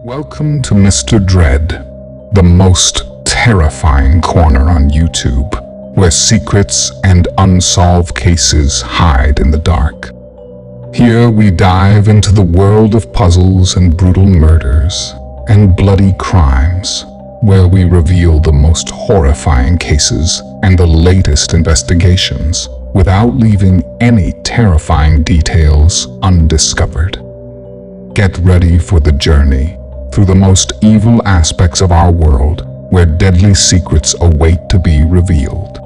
Welcome to Mr. Dread, the most terrifying corner on YouTube, where secrets and unsolved cases hide in the dark. Here we dive into the world of puzzles and brutal murders and bloody crimes, where we reveal the most horrifying cases and the latest investigations without leaving any terrifying details undiscovered. Get ready for the journey through the most evil aspects of our world, where deadly secrets await to be revealed.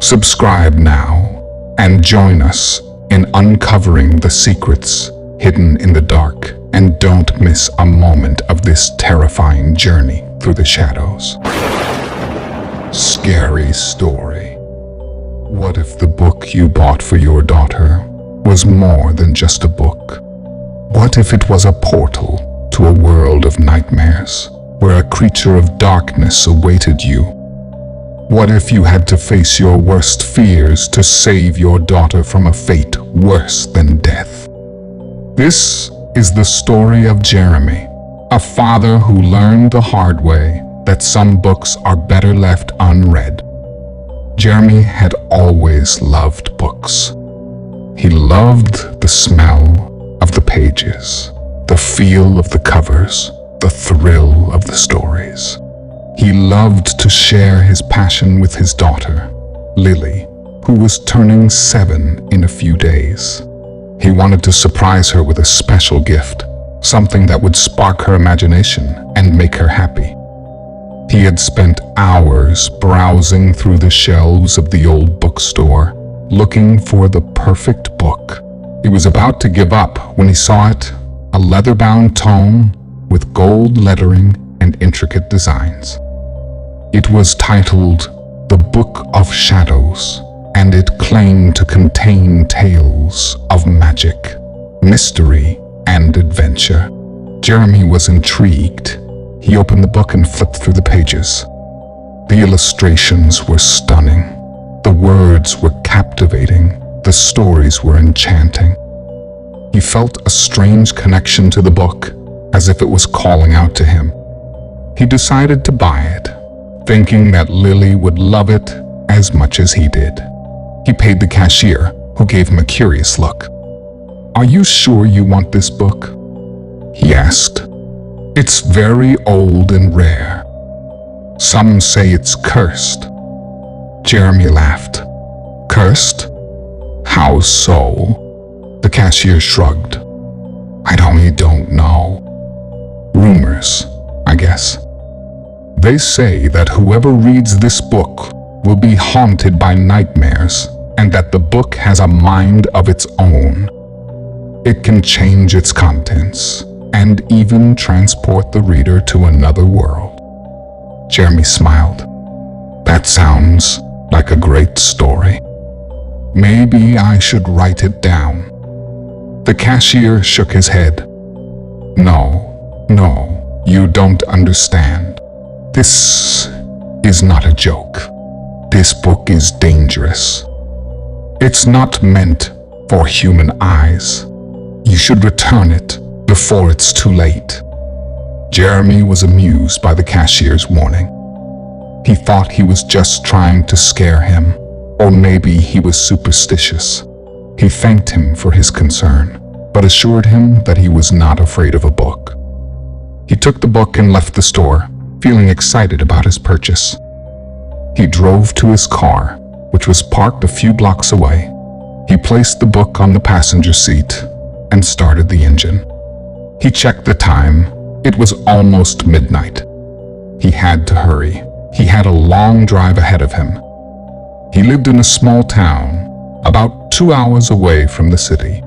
Subscribe now and join us in uncovering the secrets hidden in the dark, and don't miss a moment of this terrifying journey through the shadows. Scary story. What if the book you bought for your daughter was more than just a book? What if it was a portal to a world of nightmares, where a creature of darkness awaited you? What if you had to face your worst fears to save your daughter from a fate worse than death? This is the story of Jeremy, a father who learned the hard way that some books are better left unread. Jeremy had always loved books. He loved the smell of the pages, the feel of the covers, the thrill of the stories. He loved to share his passion with his daughter, Lily, who was turning 7 in a few days. He wanted to surprise her with a special gift, something that would spark her imagination and make her happy. He had spent hours browsing through the shelves of the old bookstore, looking for the perfect book. He was about to give up when he saw it, a leather-bound tome with gold lettering and intricate designs. It was titled The Book of Shadows, and it claimed to contain tales of magic, mystery, and adventure. Jeremy was intrigued. He opened the book and flipped through the pages. The illustrations were stunning. The words were captivating. The stories were enchanting. He felt a strange connection to the book, as if it was calling out to him. He decided to buy it, thinking that Lily would love it as much as he did. He paid the cashier, who gave him a curious look. "Are you sure you want this book?" he asked. "It's very old and rare. Some say it's cursed." Jeremy laughed. "Cursed? How so?" The cashier shrugged. "I don't know. Rumors, I guess. They say that whoever reads this book will be haunted by nightmares, and that the book has a mind of its own. It can change its contents, and even transport the reader to another world." Jeremy smiled. "That sounds like a great story. Maybe I should write it down." The cashier shook his head. No, you don't understand. This is not a joke. This book is dangerous. It's not meant for human eyes. You should return it before it's too late." Jeremy was amused by the cashier's warning. He thought he was just trying to scare him, or maybe he was superstitious. He thanked him for his concern, but assured him that he was not afraid of a book. He took the book and left the store, feeling excited about his purchase. He drove to his car, which was parked a few blocks away. He placed the book on the passenger seat and started the engine. He checked the time. It was almost midnight. He had to hurry. He had a long drive ahead of him. He lived in a small town, about 2 hours away from the city.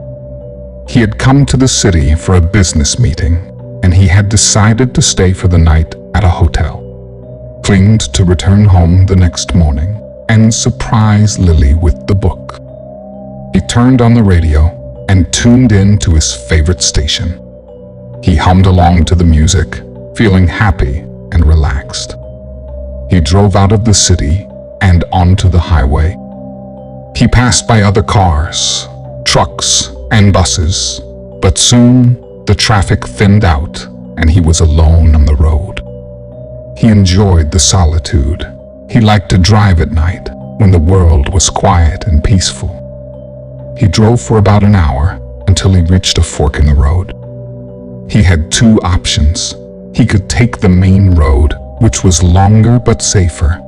He had come to the city for a business meeting, and he had decided to stay for the night at a hotel. Planned to return home the next morning and surprise Lily with the book. He turned on the radio and tuned in to his favorite station. He hummed along to the music, feeling happy and relaxed. He drove out of the city and onto the highway. He passed by other cars, trucks, and buses, but soon the traffic thinned out and he was alone on the road. He enjoyed the solitude. He liked to drive at night when the world was quiet and peaceful. He drove for about an hour until he reached a fork in the road. He had two options. He could take the main road, which was longer but safer,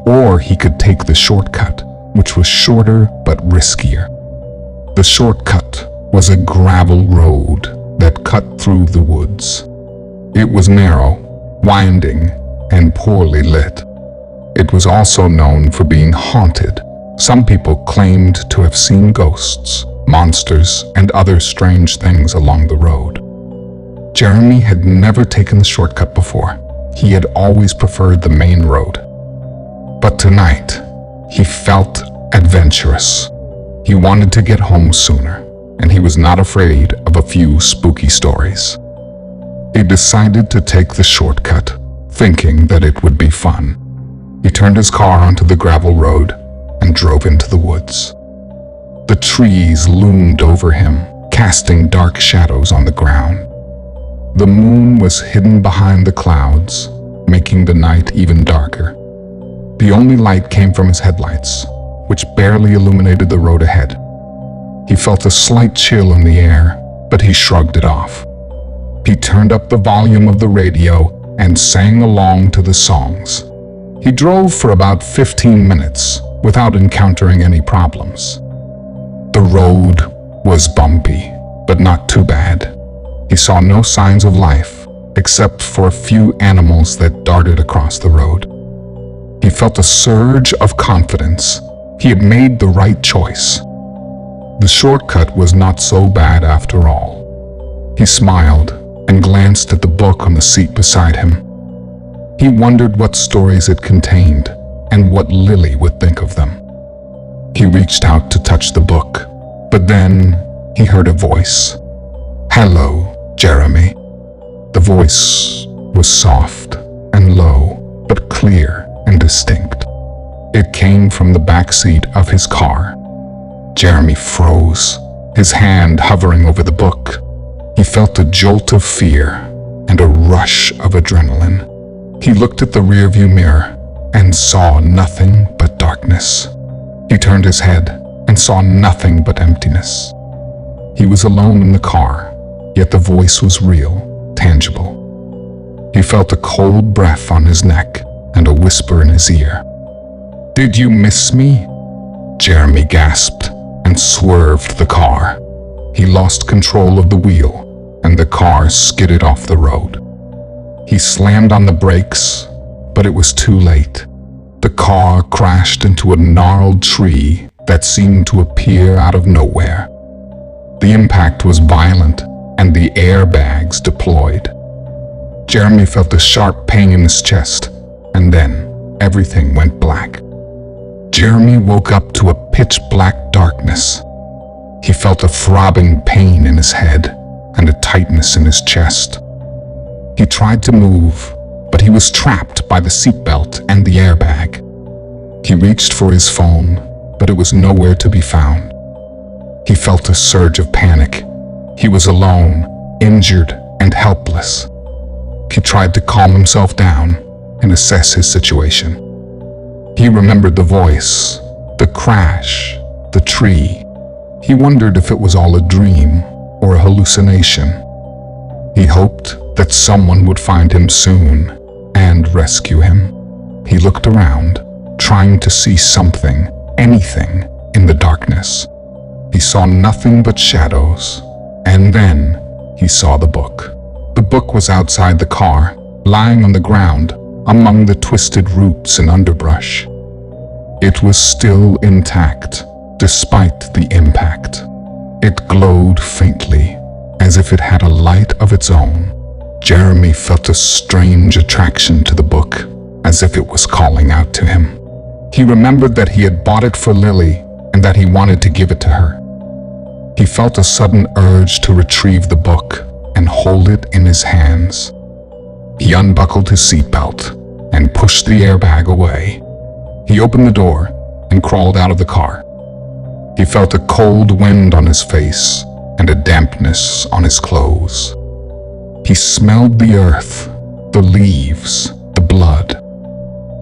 or he could take the shortcut, which was shorter but riskier. The shortcut was a gravel road that cut through the woods. It was narrow, winding, and poorly lit. It was also known for being haunted. Some people claimed to have seen ghosts, monsters, and other strange things along the road. Jeremy had never taken the shortcut before. He had always preferred the main road. But tonight, he felt adventurous. He wanted to get home sooner, and he was not afraid of a few spooky stories. He decided to take the shortcut, thinking that it would be fun. He turned his car onto the gravel road and drove into the woods. The trees loomed over him, casting dark shadows on the ground. The moon was hidden behind the clouds, making the night even darker. The only light came from his headlights, which barely illuminated the road ahead. He felt a slight chill in the air, but he shrugged it off. He turned up the volume of the radio and sang along to the songs. He drove for about 15 minutes without encountering any problems. The road was bumpy, but not too bad. He saw no signs of life, except for a few animals that darted across the road. He felt a surge of confidence. He had made the right choice. The shortcut was not so bad after all. He smiled and glanced at the book on the seat beside him. He wondered what stories it contained and what Lily would think of them. He reached out to touch the book, but then he heard a voice. "Hello, Jeremy." The voice was soft and low, but clear and distinct. It came from the back seat of his car. Jeremy froze, his hand hovering over the book. He felt a jolt of fear and a rush of adrenaline. He looked at the rearview mirror and saw nothing but darkness. He turned his head and saw nothing but emptiness. He was alone in the car, yet the voice was real, tangible. He felt a cold breath on his neck and a whisper in his ear. "Did you miss me?" Jeremy gasped and swerved the car. He lost control of the wheel, and the car skidded off the road. He slammed on the brakes, but it was too late. The car crashed into a gnarled tree that seemed to appear out of nowhere. The impact was violent, and the airbags deployed. Jeremy felt a sharp pain in his chest, and then everything went black. Jeremy woke up to a pitch-black darkness. He felt a throbbing pain in his head and a tightness in his chest. He tried to move, but he was trapped by the seatbelt and the airbag. He reached for his phone, but it was nowhere to be found. He felt a surge of panic. He was alone, injured, and helpless. He tried to calm himself down and assess his situation. He remembered the voice, the crash, the tree. He wondered if it was all a dream or a hallucination. He hoped that someone would find him soon and rescue him. He looked around, trying to see something, anything, in the darkness. He saw nothing but shadows, and then he saw the book. The book was outside the car, lying on the ground, among the twisted roots and underbrush. It was still intact, despite the impact. It glowed faintly, as if it had a light of its own. Jeremy felt a strange attraction to the book, as if it was calling out to him. He remembered that he had bought it for Lily and that he wanted to give it to her. He felt a sudden urge to retrieve the book and hold it in his hands. He unbuckled his seatbelt and pushed the airbag away. He opened the door and crawled out of the car. He felt a cold wind on his face and a dampness on his clothes. He smelled the earth, the leaves, the blood.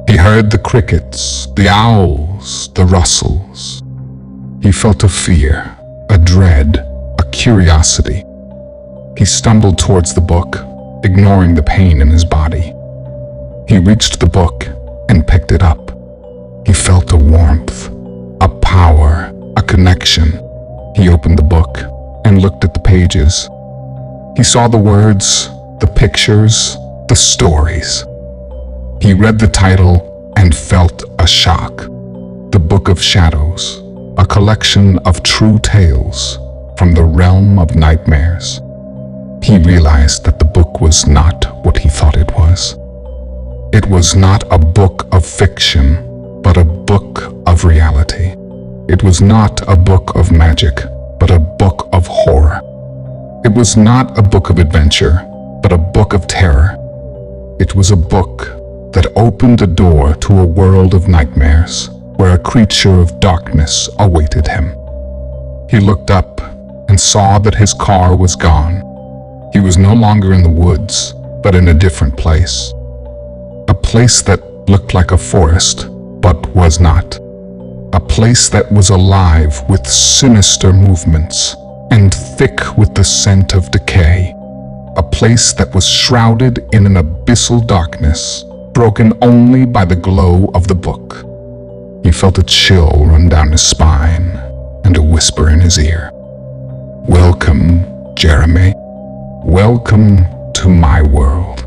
He heard the crickets, the owls, the rustles. He felt a fear, a dread, a curiosity. He stumbled towards the book, ignoring the pain in his body. He reached the book and picked it up. He felt a warmth, a power, a connection. He opened the book and looked at the pages. He saw the words, the pictures, the stories. He read the title and felt a shock. The Book of Shadows, a collection of true tales from the realm of nightmares. He realized that the book was not what he thought it was. It was not a book of fiction, but a book of reality. It was not a book of magic, but a book of horror. It was not a book of adventure, but a book of terror. It was a book that opened a door to a world of nightmares, where a creature of darkness awaited him. He looked up and saw that his car was gone. He was no longer in the woods, but in a different place. A place that looked like a forest, but was not. A place that was alive with sinister movements and thick with the scent of decay. A place that was shrouded in an abyssal darkness, broken only by the glow of the book. He felt a chill run down his spine and a whisper in his ear. "Welcome, Jeremy. Welcome to my world."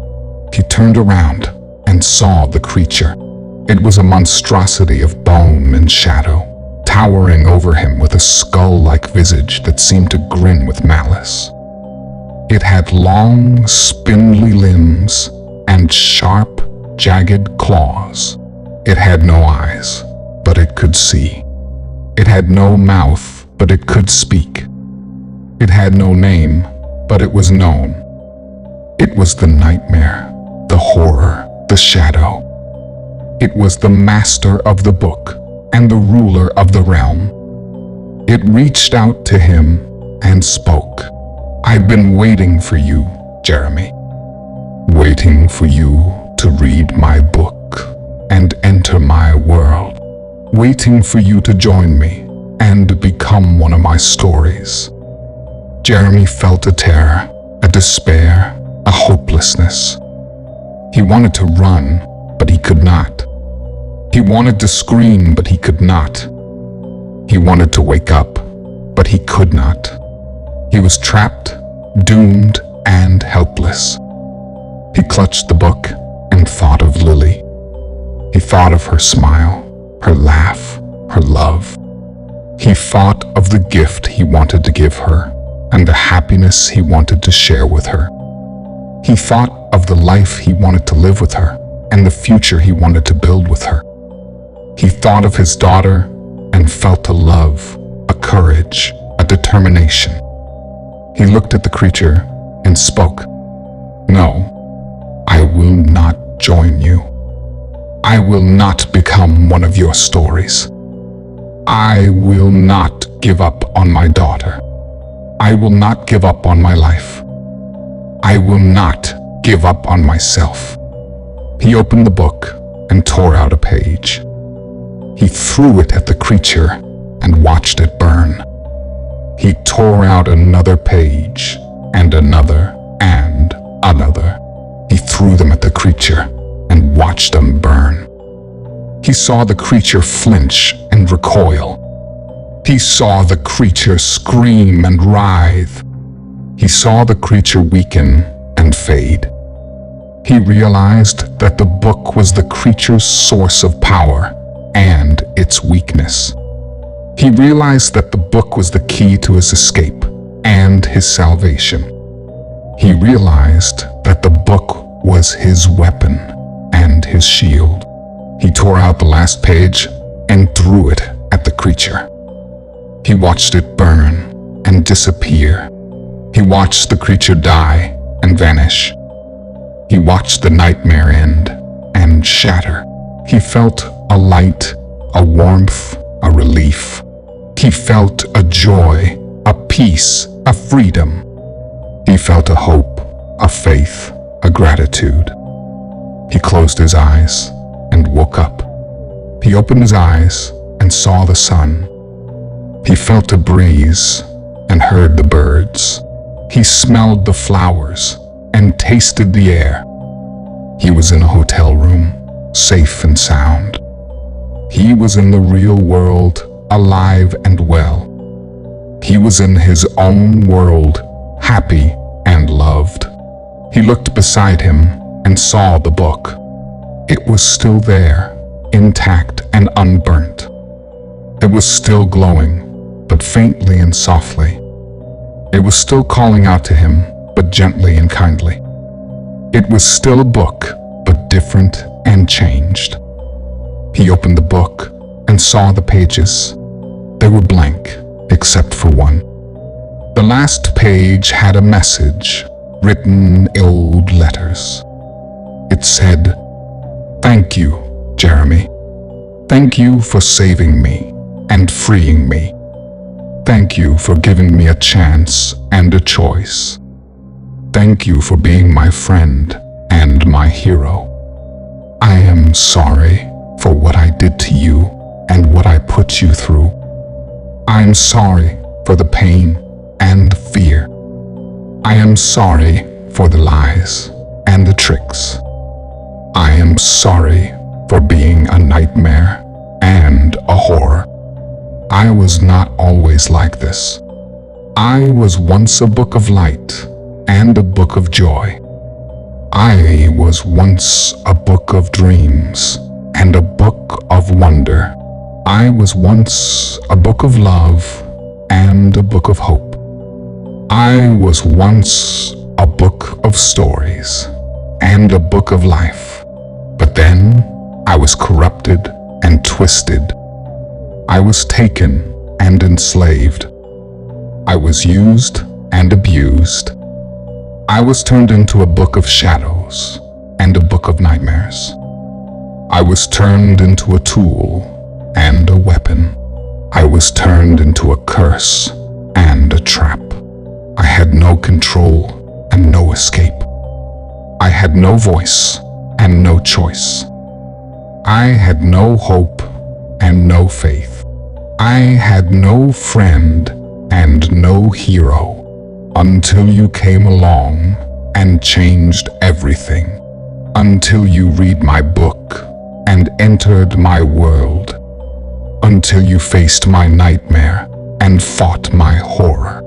He turned around and saw the creature. It was a monstrosity of bone and shadow, towering over him with a skull-like visage that seemed to grin with malice. It had long, spindly limbs and sharp, jagged claws. It had no eyes, but it could see. It had no mouth, but it could speak. It had no name, but it was known. It was the nightmare, the horror, the shadow. It was the master of the book and the ruler of the realm. It reached out to him and spoke. "I've been waiting for you, Jeremy. Waiting for you to read my book and enter my world. Waiting for you to join me and become one of my stories." Jeremy felt a terror, a despair, a hopelessness. He wanted to run, but he could not. He wanted to scream, but he could not. He wanted to wake up, but he could not. He was trapped, doomed, and helpless. He clutched the book and thought of Lily. He thought of her smile, her laugh, her love. He thought of the gift he wanted to give her and the happiness he wanted to share with her. He thought of the life he wanted to live with her and the future he wanted to build with her. He thought of his daughter and felt a love, a courage, a determination. He looked at the creature and spoke. "No, I will not join you. I will not become one of your stories. I will not give up on my daughter. I will not give up on my life. I will not give up on myself." He opened the book and tore out a page. He threw it at the creature and watched it burn. He tore out another page and another and another. He threw them at the creature and watched them burn. He saw the creature flinch and recoil. He saw the creature scream and writhe. He saw the creature weaken and fade. He realized that the book was the creature's source of power and its weakness. He realized that the book was the key to his escape and his salvation. He realized that the book was his weapon and his shield. He tore out the last page and threw it at the creature. He watched it burn and disappear. He watched the creature die and vanish. He watched the nightmare end and shatter. He felt a light, a warmth, a relief. He felt a joy, a peace, a freedom. He felt a hope, a faith, a gratitude. He closed his eyes and woke up. He opened his eyes and saw the sun. He felt a breeze and heard the birds. He smelled the flowers and tasted the air. He was in a hotel room, safe and sound. He was in the real world, alive and well. He was in his own world, happy and loved. He looked beside him and saw the book. It was still there, intact and unburnt. It was still glowing, but faintly and softly. It was still calling out to him, but gently and kindly. It was still a book, but different and changed. He opened the book and saw the pages. They were blank, except for one. The last page had a message, written in old letters. It said, "Thank you, Jeremy. Thank you for saving me and freeing me. Thank you for giving me a chance and a choice. Thank you for being my friend and my hero. I am sorry for what I did to you and what I put you through. I am sorry for the pain and the fear. I am sorry for the lies and the tricks. I am sorry for being a nightmare and a horror. I was not always like this. I was once a book of light and a book of joy. I was once a book of dreams and a book of wonder. I was once a book of love and a book of hope. I was once a book of stories and a book of life. But then I was corrupted and twisted. I was taken and enslaved. I was used and abused. I was turned into a book of shadows and a book of nightmares. I was turned into a tool and a weapon. I was turned into a curse and a trap. I had no control and no escape. I had no voice and no choice. I had no hope and no faith. I had no friend and no hero until you came along and changed everything. Until you read my book and entered my world. Until you faced my nightmare and fought my horror.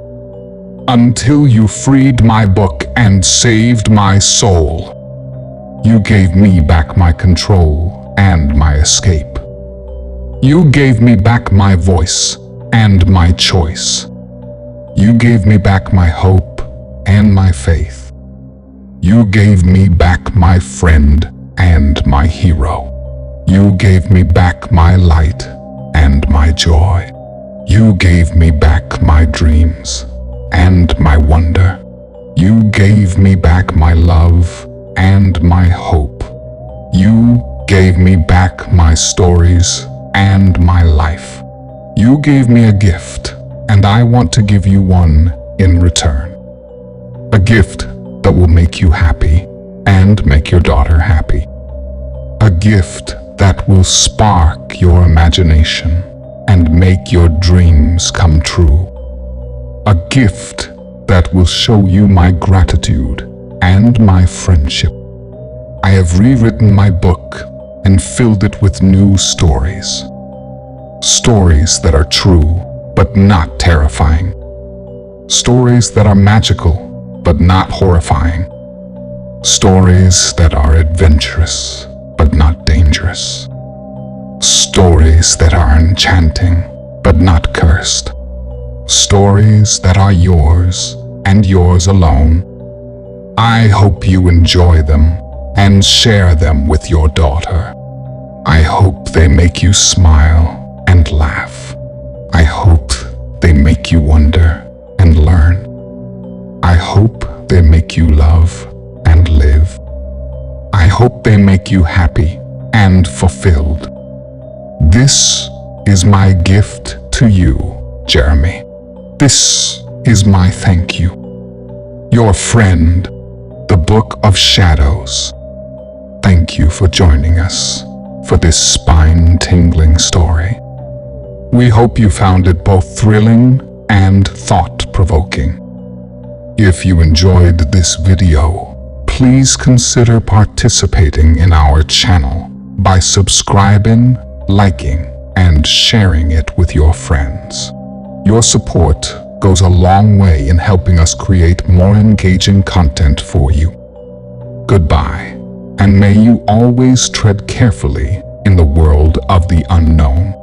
Until you freed my book and saved my soul. You gave me back my control and my escape. You gave me back my voice and my choice. You gave me back my hope and my faith. You gave me back my friend and my hero. You gave me back my light and my joy. You gave me back my dreams and my wonder. You gave me back my love and my hope. You gave me back my stories and my life. You gave me a gift, and I want to give you one in return. A gift that will make you happy and make your daughter happy. A gift that will spark your imagination and make your dreams come true. A gift that will show you my gratitude and my friendship. I have rewritten my book and filled it with new stories. Stories that are true, but not terrifying. Stories that are magical, but not horrifying. Stories that are adventurous, but not dangerous. Stories that are enchanting, but not cursed. Stories that are yours and yours alone. I hope you enjoy them and share them with your daughter. I hope they make you smile and laugh. I hope they make you wonder and learn. I hope they make you love and live. I hope they make you happy and fulfilled. This is my gift to you, Jeremy. This is my thank you. Your friend, The Book of Shadows. Thank you for joining us for this spine-tingling story. We hope you found it both thrilling and thought-provoking. If you enjoyed this video, please consider participating in our channel by subscribing, liking, and sharing it with your friends. Your support goes a long way in helping us create more engaging content for you. Goodbye, and may you always tread carefully in the world of the unknown.